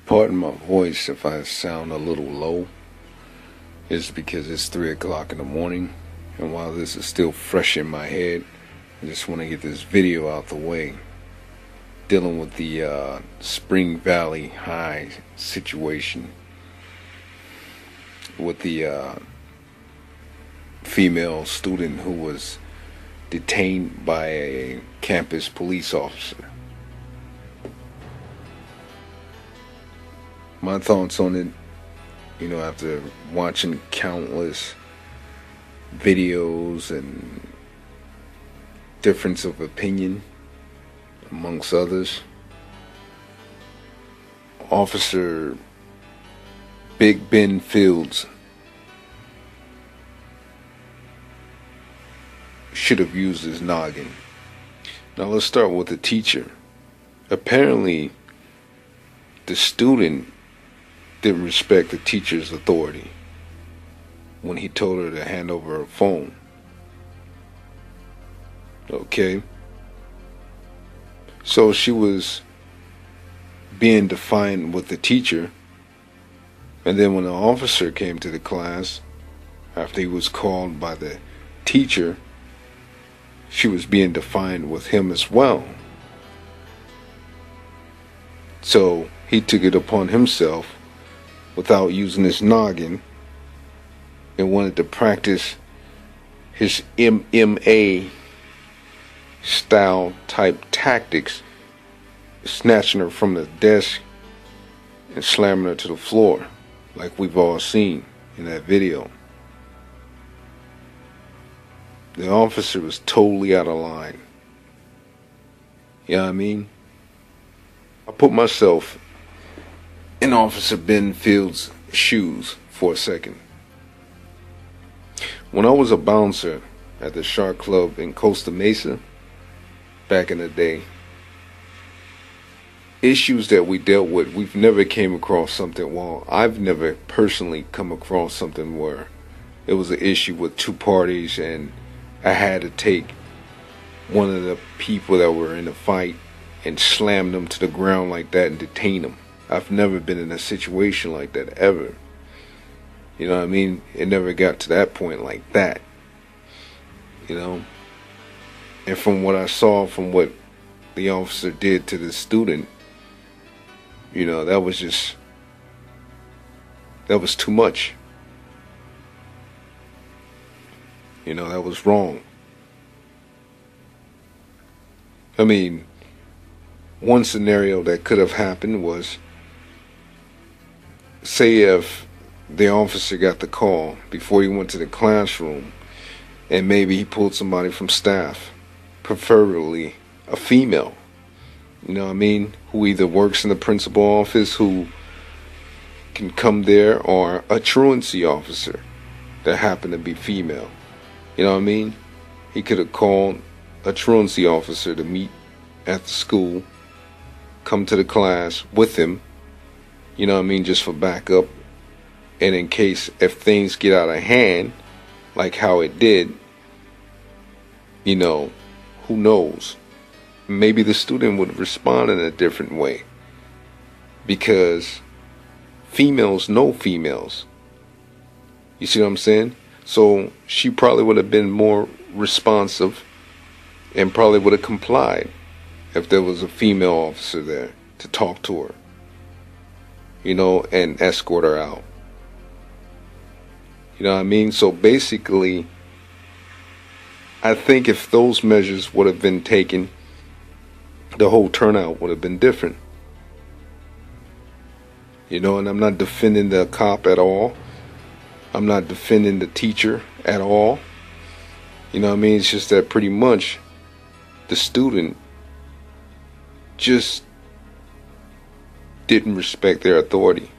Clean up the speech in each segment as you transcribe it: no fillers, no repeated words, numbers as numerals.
Pardon my voice if I sound a little low. It's because it's 3 o'clock in the morning, and while this is still fresh in my head, I just want to get this video out the way. Dealing with the Spring Valley High situation with the female student who was detained by a campus police officer. My thoughts on it, after watching countless videos and difference of opinion amongst others, Officer Big Ben Fields should have used his noggin. Now let's start with the teacher. Apparently, the student didn't respect the teacher's authority when he told her to hand over her phone. Okay? So she was being defiant with the teacher, and then when the officer came to the class, after he was called by the teacher, she was being defiant with him as well. So he took it upon himself, without using his noggin, and wanted to practice his MMA style type tactics, snatching her from the desk and slamming her to the floor, like we've all seen in that video. The officer was totally out of line. You know what I mean? I put myself in Officer Ben Fields' shoes for a second. When I was a bouncer at the Shark Club in Costa Mesa back in the day, issues that we dealt with, we've never came across something, well, I've never personally come across something where it was an issue with two parties and I had to take one of the people that were in the fight and slam them to the ground like that and detain them. I've never been in a situation like that ever. You know what I mean? It never got to that point like that. And from what I saw, from what the officer did to the student, that was too much. That was wrong. I mean, one scenario that could have happened was, say if the officer got the call before he went to the classroom, and maybe he pulled somebody from staff, preferably a female, who either works in the principal office, who can come there, or a truancy officer that happened to be female. He could have called a truancy officer to meet at the school, come to the class with him, just for backup, and in case if things get out of hand, like how it did, who knows? Maybe the student would respond in a different way, because females know females. You see what I'm saying? So she probably would have been more responsive and probably would have complied if there was a female officer there to talk to her, and escort her out. You know what I mean? So basically, I think if those measures would have been taken, the whole turnout would have been different. And I'm not defending the cop at all. I'm not defending the teacher at all. It's just that pretty much the student just didn't respect their authority.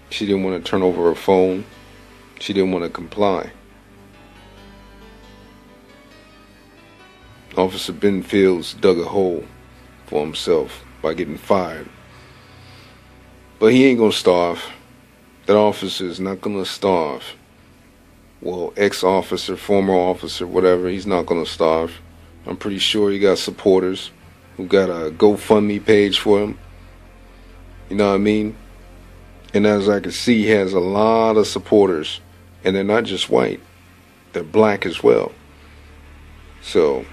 She didn't want to turn over her phone. She didn't want to comply. Officer Ben Fields dug a hole for himself by getting fired. But he ain't gonna starve. That officer is not gonna starve. Well, ex-officer, former officer, whatever, he's not gonna starve. I'm pretty sure he got supporters who got a GoFundMe page for him. You know what I mean? And as I can see, he has a lot of supporters. And they're not just white. They're black as well. So,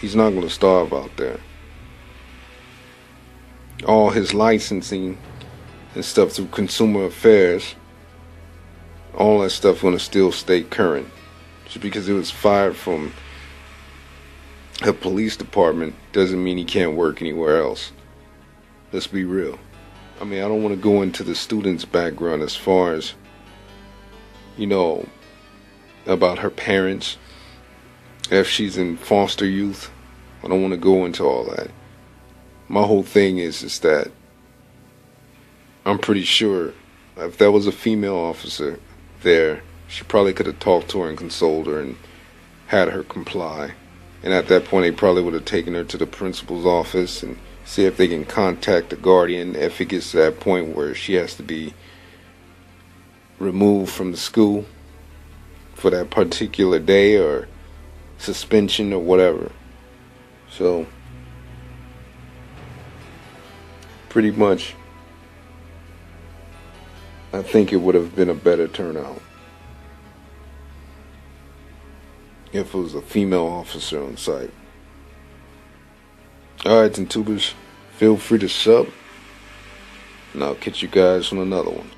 he's not going to starve out there. All his licensing and stuff through Consumer Affairs, all that stuff going to still stay current. Just because it was fired from a police department doesn't mean he can't work anywhere else. Let's be real. I mean, I don't want to go into the student's background as far as, you know, about her parents, if she's in foster youth. I don't want to go into all that. My whole thing is that I'm pretty sure if that was a female officer there, she probably could have talked to her and consoled her and had her comply. And at that point, they probably would have taken her to the principal's office and see if they can contact the guardian if it gets to that point where she has to be removed from the school for that particular day or suspension or whatever. So, pretty much, I think it would have been a better turnout if it was a female officer on site. Alright, then tubers, feel free to sub, and I'll catch you guys on another one.